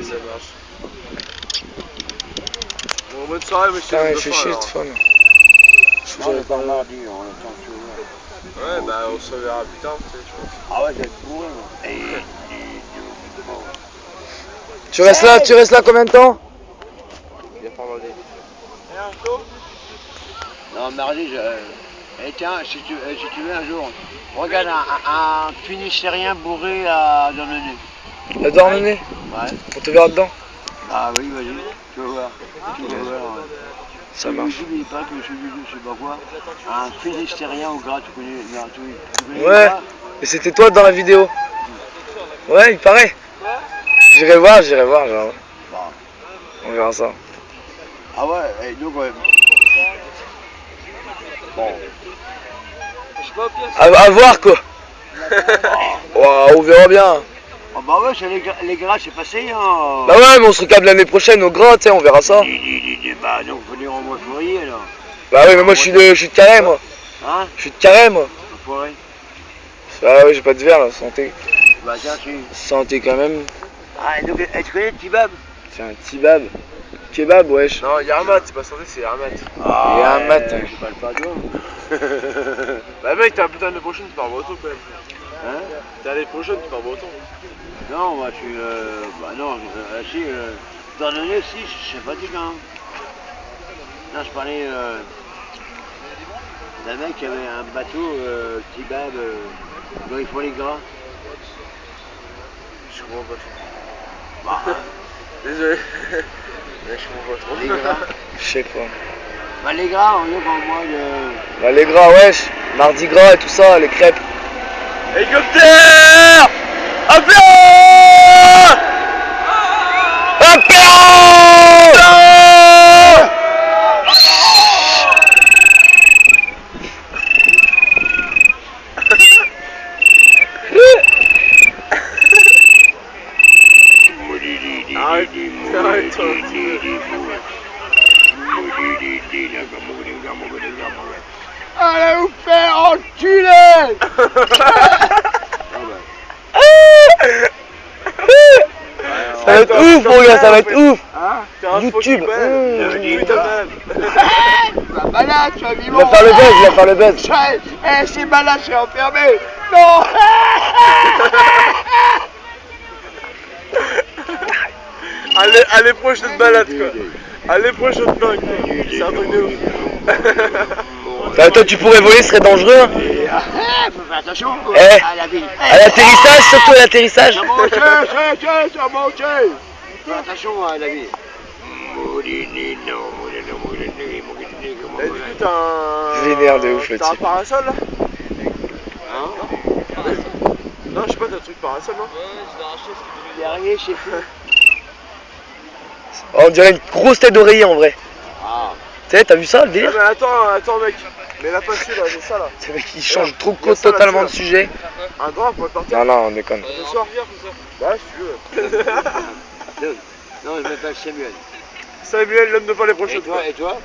Ça marche. Bon, bonne soirée, monsieur. Putain, il fait chier cette femme. On attend mardi, on attend sur. Ouais, bah on se verra plus tard, tu sais, je pense. Ah ouais, c'est pour Tu restes là combien de temps? Viens par mardi. Non, mardi, tiens, si tu veux un jour, regarde un Finistérien bourré à Douarnenez. À Douarnenez? Ouais. On te verra dedans? Ah oui, vas-y, tu vas voir. Tu vas voir. Ça marche. N'oublie pas que je sais pas quoi, un Finistérien au gras, tu connais, non, tu connais Ouais, mais c'était toi dans la vidéo. Ouais, il paraît. J'irai voir, genre. Bon. On verra ça. Ah ouais, et donc ouais. Bon. À voir quoi. Ouais, on verra bien. Ah bah ouais, c'est les gras, c'est passé, hein. Bah ouais, mais on se recadre l'année prochaine au gras, tu sais, on verra ça. Bah donc, faut dire au mois de février, alors. Bah oui, mais moi je suis de Carré, moi. Hein? Je suis de Carré, moi. Enfoiré. Ah ouais, j'ai pas de verre là, santé. Bah tiens, Santé quand même. Ah, et donc, tu connais le Tibab? C'est un tibab. Kebab, wesh. Non, Yarmat, c'est pas santé, c'est Yarmat. Il y a un mat. Je parle pas toi. Bah mec, t'as un putain de prochaine, tu pars breton quand même. Hein? T'es l'année prochaine, tu pars breton. Non, moi, je suis. Bah non, si, Douarnenez, si, je suis sympathique, hein. Non, je parlais d'un mec qui avait un bateau, Tibab, dont ils font les gras. Je comprends pas. Bah, Désolé. Mais je comprends pas trop. les gras. Je sais pas. Bah, les gras, on est en mois de. Bah les gras, wesh. Mardi gras et tout ça, les crêpes. Hélicoptère! Apéro! Arrête-toi. Allez vous faire enculer! Ça va être ouf, mon gars, ça va être ouf. Hein? T'es un YouTube. fucking belle. Putain de malade. La balade, tu vas Il vivre. va faire le buzz, il va faire le buzz. Eh, c'est malade, je suis enfermé. Non! Allez, prochaine balade quoi. Allez, prochaine dingue. C'est un truc de ouf. Bah, toi, tu pourrais voler, ce serait dangereux. Hein. Faut faire attention Eh, à la vie. À l'atterrissage, surtout à l'atterrissage. Ça monte, ça monte. Fais attention à la vie. Et du coup, t'as un. Vénère de ouf, le T'as un type. parasol là? Hein? Non, je sais pas, t'as un truc parasol, non? Derrière, chez fou. Oh, on dirait une grosse tête d'oreiller en vrai. Ah. Tu sais, t'as vu ça le Ah, délire? mais attends, mec. Mais là, pas celui-là, c'est ça là. Ce mec il change trop Il y a ça, là, totalement de celui-là. sujet. Un drap pour partir. Non, non, on déconne. Ce soir? Bah, si tu veux. Non, je m'appelle Samuel. Samuel, l'homme de pas les prochaines. Et toi?